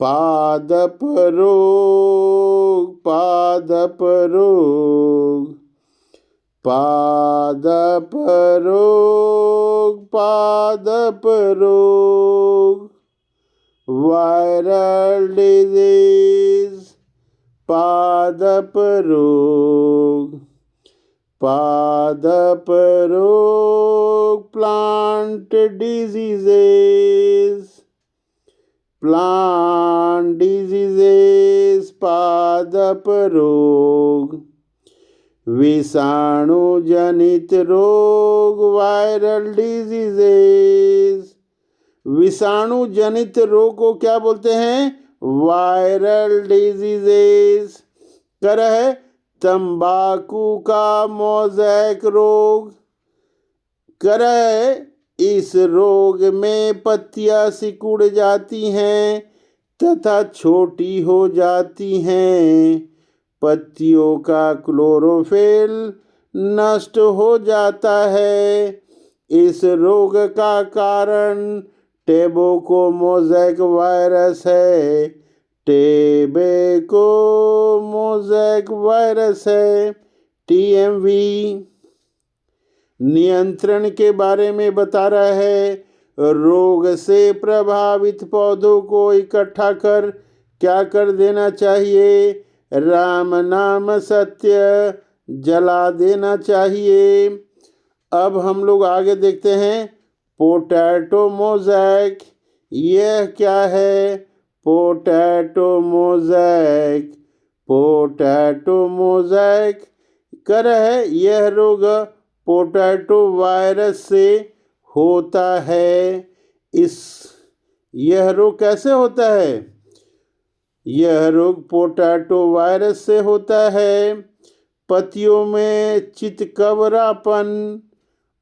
पादप रोग, पादप रोग, पादप रोग, पादप रोग, वायरल डिजीज, पादप रोग, पादप रोग, प्लांट डिजीजेस, प्लांट डिजीजेस, पादप रोग, विषाणु जनित रोग, वायरल डिजीजेस। विषाणु जनित रोग को क्या बोलते हैं? Viral diseases. कर है तंबाकू का मोज़ेक रोग। कर है इस रोग में पत्तियां सिकुड़ जाती हैं तथा छोटी हो जाती हैं। पत्तियों का क्लोरोफिल नष्ट हो जाता है। इस रोग का कारण टेबोको मोज़ेक वायरस है। टेबेको मोज़ेक वायरस है, TMV। नियंत्रण के बारे में बता रहा है। रोग से प्रभावित पौधों को इकट्ठा कर क्या कर देना चाहिए? राम नाम सत्य जला देना चाहिए। अब हम लोग आगे देखते हैं पोटैटो मोज़ेक। यह क्या है? Potato mosaic, potato mosaic. कर है यह रोग पोटैटो वायरस से होता है। यह रोग कैसे होता है? यह रोग पोटैटो वायरस से होता है। पत्तियों में चितकबरापन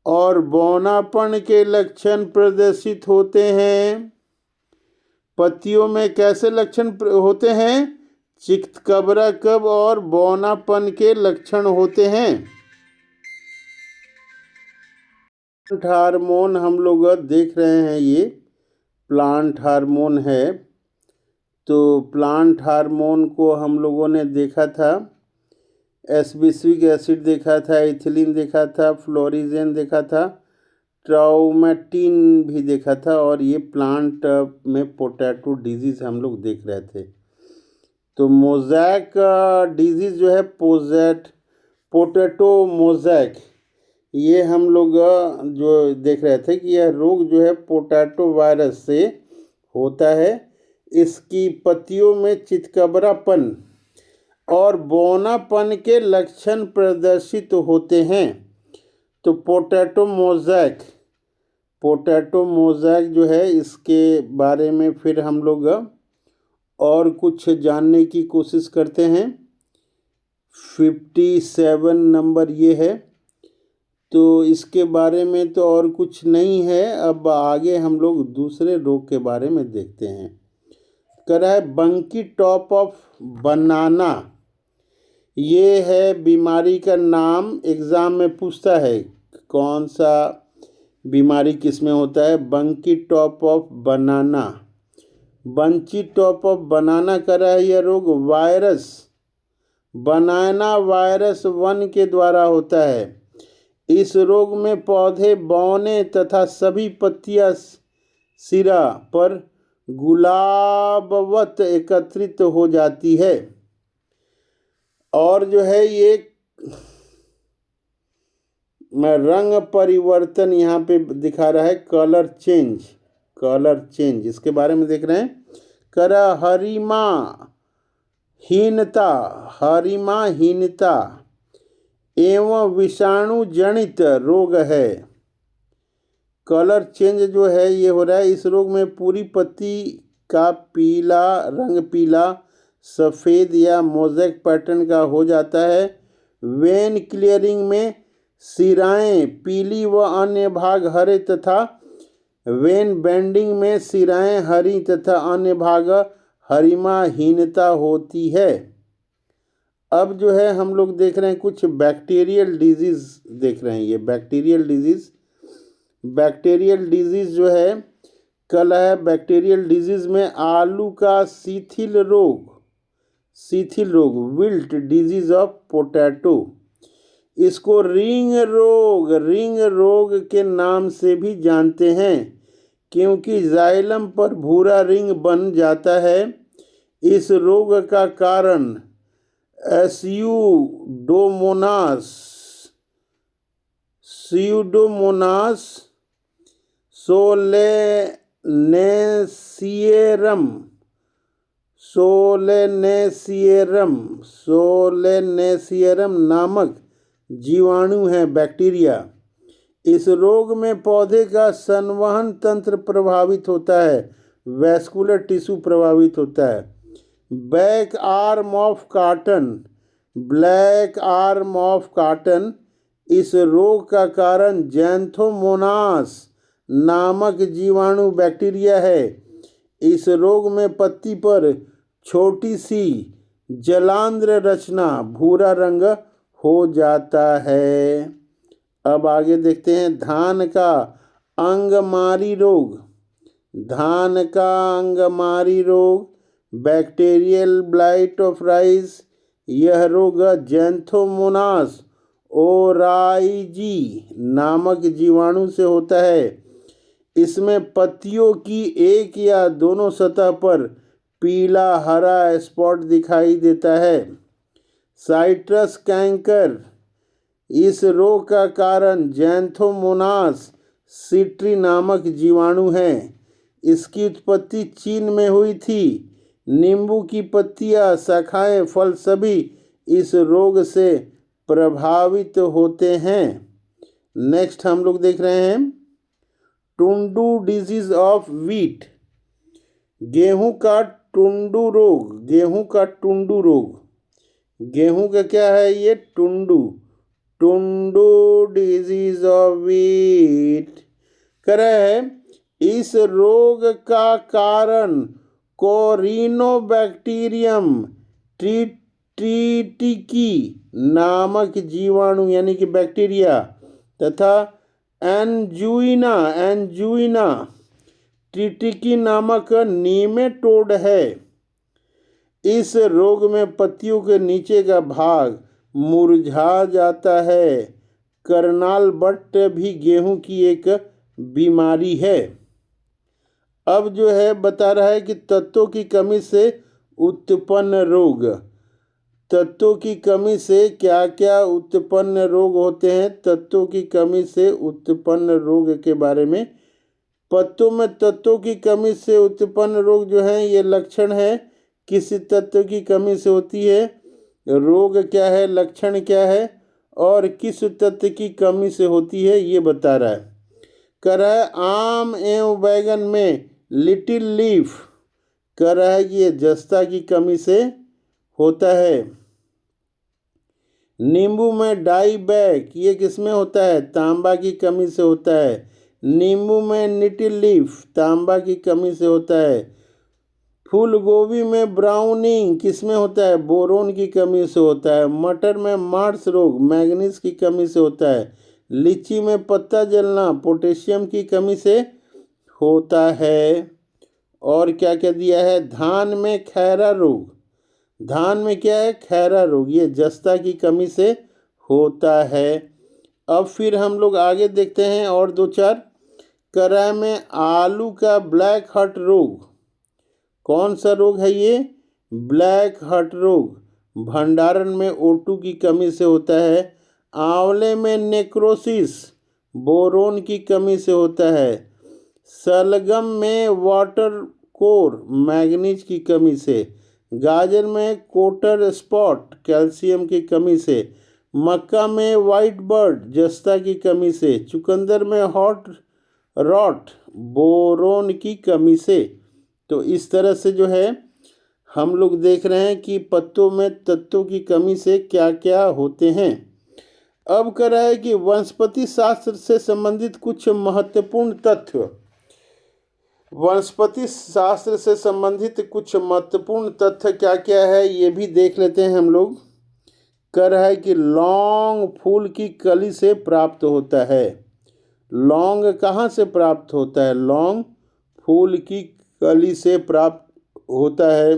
और बौनापन के लक्षण प्रदर्शित होते हैं। पत्तियों में कैसे लक्षण होते हैं? चितकबरापन और बौनापन के लक्षण होते हैं। प्लांट हार्मोन हम लोग देख रहे हैं, ये प्लांट हार्मोन है। तो प्लांट हार्मोन को हम लोगों ने देखा था, एस्बेरिक एसिड देखा था, इथिलीन देखा था, फ्लोरिजेन देखा था, ट्राउमेटिन भी देखा था, और ये प्लांट में पोटैटो डिजीज़ हम लोग देख रहे थे। तो मोज़ेक डिजीज़ जो है पोटैटो मोज़ेक, ये हम लोग जो देख रहे थे कि यह रोग जो है पोटैटो वायरस से होता है। इसकी पत्तियों में चितकबरापन और बौनापन के लक्षण प्रदर्शित होते हैं। तो पोटैटो मोज़ेक जो है, इसके बारे में फिर हम लोग और कुछ जानने की कोशिश करते हैं। 57 नंबर ये है। तो इसके बारे में तो और कुछ नहीं है। अब आगे हम लोग दूसरे रोग के बारे में देखते हैं। कह रहा है बंकी टॉप ऑफ बनाना। ये है बीमारी का नाम, एग्ज़ाम में पूछता है कौन सा बीमारी किस में होता है। बंकी top of banana, bunchy top of बनाना कर रहा है। यह रोग वायरस बनाना वायरस 1 के द्वारा होता है। इस रोग में पौधे बौने तथा सभी पत्तियां सिरा पर गुलाबवत एकत्रित हो जाती है। और जो है ये रंग परिवर्तन यहाँ पे दिखा रहा है, कलर चेंज इसके बारे में देख रहे हैं। हरिमाहीनता एवं विषाणु जनित रोग है। कलर चेंज जो है ये हो रहा है। इस रोग में पूरी पत्ती का पीला सफ़ेद या मोज़ेक पैटर्न का हो जाता है। वेन क्लियरिंग में सिराएं पीली व अन्य भाग हरे तथा वेन बेंडिंग में सिराएं हरी तथा अन्य भाग हरिमाहीनता होती है। अब जो है हम लोग देख रहे हैं कुछ बैक्टीरियल डिजीज़ देख रहे हैं। ये बैक्टीरियल डिजीज़ जो है कल है बैक्टीरियल डिजीज में आलू का शिथिल रोग विल्ट डिजीज ऑफ पोटैटो। इसको रिंग रोग के नाम से भी जानते हैं क्योंकि जाइलम पर भूरा रिंग बन जाता है। इस रोग का कारण स्यूडोमोनास सोलेनेसियरम नामक जीवाणु है, बैक्टीरिया। इस रोग में पौधे का संवहन तंत्र प्रभावित होता है, वैस्कुलर टिश्यू प्रभावित होता है। ब्लैक आर्म ऑफ काटन इस रोग का कारण जैंथोमोनास नामक जीवाणु बैक्टीरिया है। इस रोग में पत्ती पर छोटी सी जलांध्र रचना भूरा रंग हो जाता है। अब आगे देखते हैं धान का अंगमारी रोग बैक्टीरियल ब्लाइट ऑफ राइस। यह रोग जैंथोमोनास ओराइजी नामक जीवाणु से होता है। इसमें पत्तियों की एक या दोनों सतह पर पीला हरा स्पॉट दिखाई देता है। साइट्रस कैंकर इस रोग का कारण जैंथोमोनास सिट्री नामक जीवाणु है। इसकी उत्पत्ति चीन में हुई थी। नींबू की पत्तियां, शाखाएं, फल सभी इस रोग से प्रभावित होते हैं। नेक्स्ट हम लोग देख रहे हैं टुंडू डिजीज ऑफ व्हीट। गेहूं का टुंडू रोग। गेहूं का क्या है ये? टुंडू डिजीज ऑफ व्हीट कह रहा है। इस रोग का कारण कोरिनोबैक्टीरियम ट्रिटिकी नामक जीवाणु यानी कि बैक्टीरिया तथा एंजुइना ट्रिटिकी नामक नीमेटोड है। इस रोग में पत्तियों के नीचे का भाग मुरझा जाता है। करनाल बट भी गेहूं की एक बीमारी है। अब जो है बता रहा है कि तत्वों की कमी से उत्पन्न रोग। तत्वों की कमी से क्या क्या उत्पन्न रोग होते हैं? तत्वों की कमी से उत्पन्न रोग के बारे में पत्तों में तत्वों की कमी से उत्पन्न रोग जो है ये लक्षण है किसी तत्व की कमी से होती है। रोग क्या है, लक्षण क्या है और किस तत्व की कमी से होती है ये बता रहा है। कह रहा है आम एवं बैगन में लिटिल लीफ कह रहा है कि ये जस्ता की कमी से होता है। नींबू में डाईबैक ये किसमें होता है? तांबा की कमी से होता है। नींबू में निटिल लीफ तांबा की कमी से होता है। फूल गोभी में ब्राउनिंग किसमें होता है? बोरोन की कमी से होता है। मटर में मार्स रोग मैग्नीज की कमी से होता है। लीची में पत्ता जलना पोटेशियम की कमी से होता है। और क्या क्या दिया है? धान में खैरा रोग। धान में क्या है? खैरा रोग, ये जस्ता की कमी से होता है। अब फिर हम लोग आगे देखते हैं और दो चार। कराय में आलू का ब्लैक हर्ट रोग। कौन सा रोग है ये? ब्लैक हर्ट रोग भंडारण में O2 की कमी से होता है। आंवले में नेक्रोसिस बोरोन की कमी से होता है। सलगम में वाटर कोर मैग्नीज की कमी से। गाजर में कोटर स्पॉट कैल्शियम की कमी से। मक्का में वाइट बर्ड जस्ता की कमी से। चुकंदर में हॉट रॉट बोरोन की कमी से। तो इस तरह से जो है हम लोग देख रहे हैं कि पत्तों में तत्वों की कमी से क्या क्या होते हैं। अब कह रहा है कि वनस्पति शास्त्र से संबंधित कुछ महत्वपूर्ण तथ्य। वनस्पति शास्त्र से संबंधित कुछ महत्वपूर्ण तथ्य क्या क्या है ये भी देख लेते हैं हम लोग। कह रहा है कि लौंग फूल की कली से प्राप्त होता है। लौंग कहाँ से प्राप्त होता है? लौंग फूल की कली से प्राप्त होता है।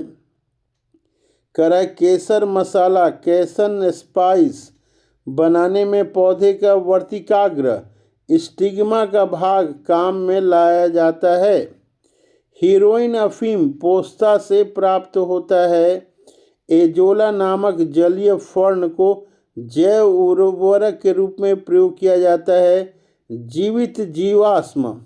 करा केसर मसाला, केसन स्पाइस बनाने में पौधे का वर्तिकाग्र स्टिग्मा का भाग काम में लाया जाता है। हीरोइन अफीम पोस्ता से प्राप्त होता है। एजोला नामक जलीय फर्न को जैव उर्वरक के रूप में प्रयोग किया जाता है। जीवित जीवाश्म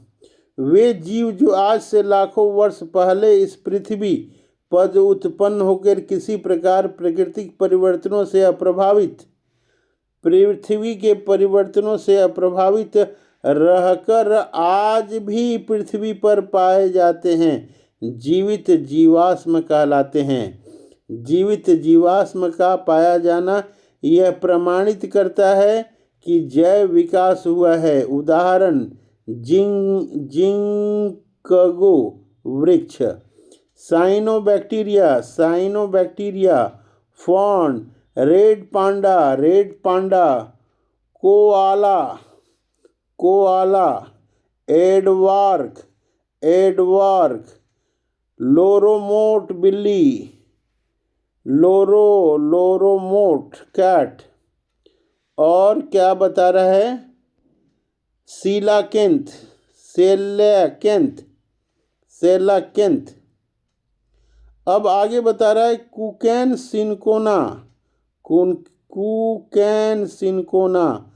वे जीव जो आज से लाखों वर्ष पहले इस पृथ्वी पर उत्पन्न होकर किसी प्रकार प्राकृतिक परिवर्तनों से अप्रभावित पृथ्वी के परिवर्तनों से अप्रभावित रहकर आज भी पृथ्वी पर पाए जाते हैं, जीवित जीवाश्म कहलाते हैं। जीवित जीवाश्म का पाया जाना यह प्रमाणित करता है कि जैव विकास हुआ है। उदाहरण जिंकगो वृक्ष, साइनोबैक्टीरिया फॉर्न, रेड पांडा, कोआला, एडवार्क, लोरोमोट बिल्ली, लोरोमोट कैट, और क्या बता रहा है, सेलाकेंथ। अब आगे बता रहा है कुकैन सिनकोना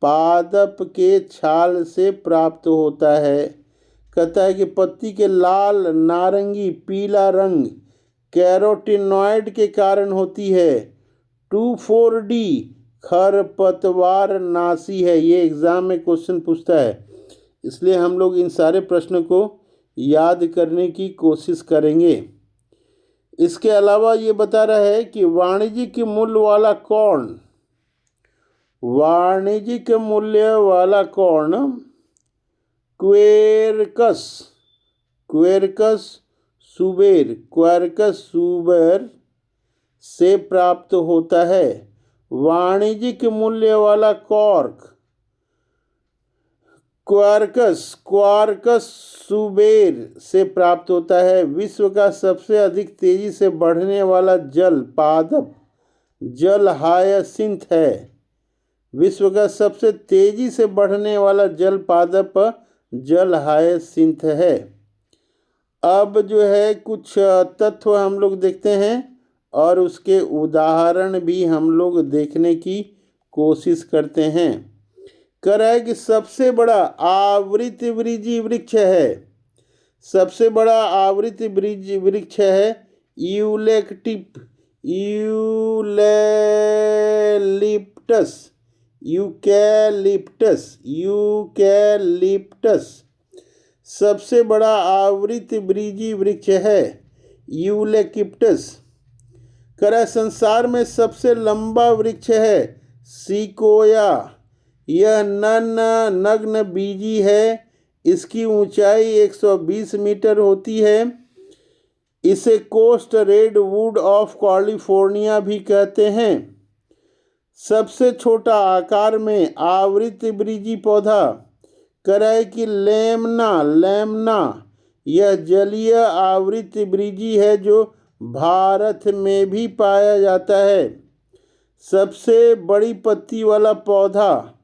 पादप के छाल से प्राप्त होता है। कहता है कि पत्ती के लाल, नारंगी, पीला रंग कैरोटीनॉइड के कारण होती है। 2,4-D खरपतवार नाशी है। ये एग्जाम में क्वेश्चन पूछता है, इसलिए हम लोग इन सारे प्रश्नों को याद करने की कोशिश करेंगे। इसके अलावा ये बता रहा है कि वाणिज्यिक मूल्य वाला कॉर्न क्वेरकस सुबेर से प्राप्त होता है। वाणिज्यिक मूल्य वाला क्वार्कस सुबेर से प्राप्त होता है। विश्व का सबसे अधिक तेजी से बढ़ने वाला जल पादप जल हायसिंथ है। विश्व का सबसे तेजी से बढ़ने वाला जल पादप जल हायसिंथ है। अब जो है कुछ तत्व हम लोग देखते हैं और उसके उदाहरण भी हम लोग देखने की कोशिश करते हैं। कह रहा है कि सबसे बड़ा आवृतबीजी वृक्ष है। सबसे बड़ा आवृतबीजी वृक्ष है यूकैलिप्टस। सबसे बड़ा आवृतबीजी वृक्ष है यूकैलिप्टस। कह रहा है संसार में सबसे लंबा वृक्ष है सिकोया। यह नग्न बीजी है। इसकी ऊंचाई 120 मीटर होती है। इसे कोस्ट रेडवुड ऑफ कैलिफोर्निया भी कहते हैं। सबसे छोटा आकार में आवृतबीजी पौधा कह रहा है कि लेमना। यह जलीय आवृतबीजी है जो भारत में भी पाया जाता है। सबसे बड़ी पत्ती वाला पौधा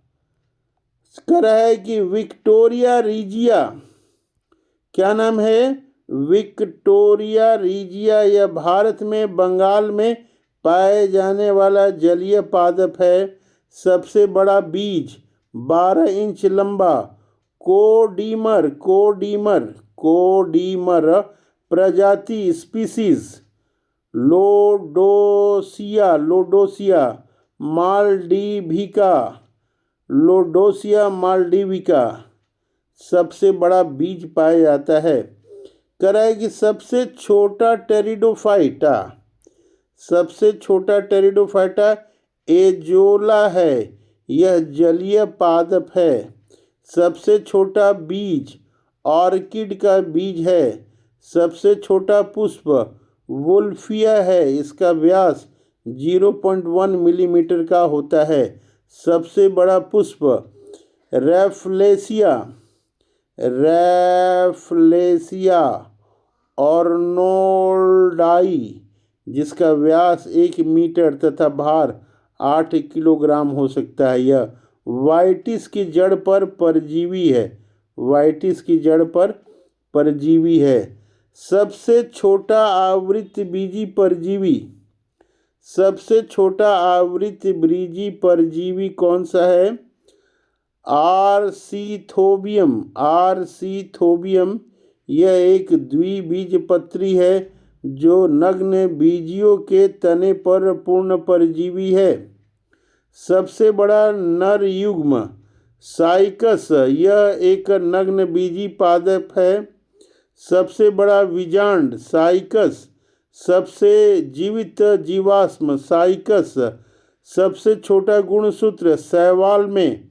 कह रहा है कि विक्टोरिया रिजिया। क्या नाम है? Victoria regia. यह भारत में बंगाल में पाए जाने वाला जलीय पादप है। सबसे बड़ा बीज 12 इंच लंबा कोडीमर प्रजाति स्पीसीज लोडोसिया मालडीविका सबसे बड़ा बीज पाया जाता है। कह रहा है कि सबसे छोटा टेरिडोफाइटा एजोला है। यह जलीय पादप है। सबसे छोटा बीज ऑर्किड का बीज है। सबसे छोटा पुष्प वुल्फिया है। इसका व्यास 0.1 मिलीमीटर का होता है। सबसे बड़ा पुष्प रैफलेसिया ऑर्नोल्डाई, जिसका व्यास 1 मीटर तथा भार 8 किलोग्राम हो सकता है। यह वाइटिस की जड़ पर परजीवी है। वाइटिस की जड़ पर परजीवी है। सबसे छोटा आवृतबीजी परजीवी, सबसे छोटा आवृतबीजी परजीवी कौन सा है? आर्सीथोबियम। आर्सीथोबियम यह एक द्विबीजपत्री है जो नग्न बीजियों के तने पर पूर्ण परजीवी है। सबसे बड़ा नर युग्म साइकस, यह एक नग्न बीजी पादप है। सबसे बड़ा बीजांड साइकस। सबसे जीवित जीवाश्म साइकस। सबसे छोटा गुणसूत्र शैवाल में।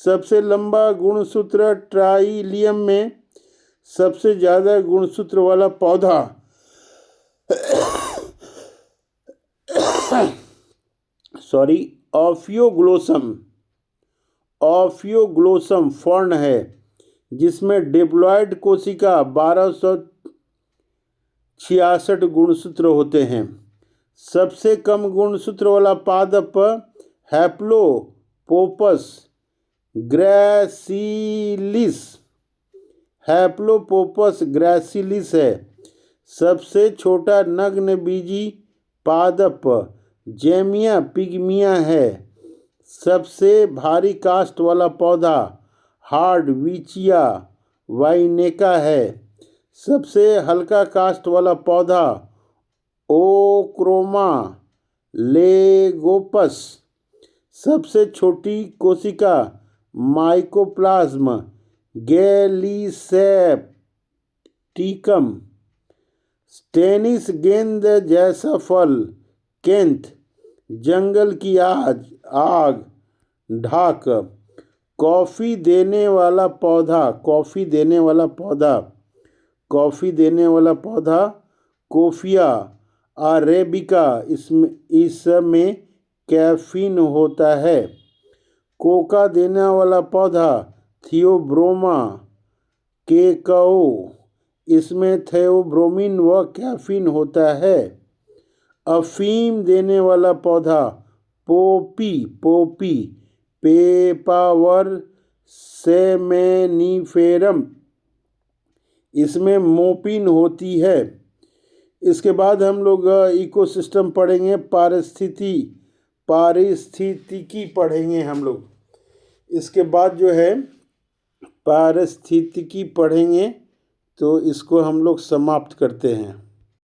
सबसे लंबा गुणसूत्र ट्राइलियम में। सबसे ज़्यादा गुणसूत्र वाला पौधा ऑफियोग्लोसम। ऑफियोग्लोसम फर्न है जिसमें डिप्लॉयड कोशिका 1266 गुणसूत्र होते हैं। सबसे कम गुणसूत्र वाला पादप हैप्लोपोपस ग्रैसिलिस। हैप्लोपोपस ग्रैसिलिस है। सबसे छोटा नग्न बीजी पादप जेमिया पिग्मिया है। सबसे भारी काष्ठ वाला पौधा हार्डविचिया वाइनेका है। सबसे हल्का काष्ठ वाला पौधा ओक्रोमा लेगोपस। सबसे छोटी कोशिका माइकोप्लाज्म गैलीसेप्टिकम। टेनिस गेंद जैसा फल केंथ। जंगल की आग ढाक। कॉफ़ी देने वाला पौधा, कॉफ़ी देने वाला पौधा, कॉफ़ी देने वाला पौधा कोफिया अरेबिका। इसमें कैफीन होता है। कोका देने वाला पौधा थियोब्रोमा केकाओ। इसमें थियोब्रोमिन व कैफीन होता है। अफीम देने वाला पौधा पोपी, पोपी पेपावर सेमेनिफेरम। इसमें मोपिन होती है। इसके बाद हम लोग इकोसिस्टम पढ़ेंगे, पारिस्थितिकी पढ़ेंगे हम लोग। इसके बाद जो है पारिस्थितिकी पढ़ेंगे तो इसको हम लोग समाप्त करते हैं।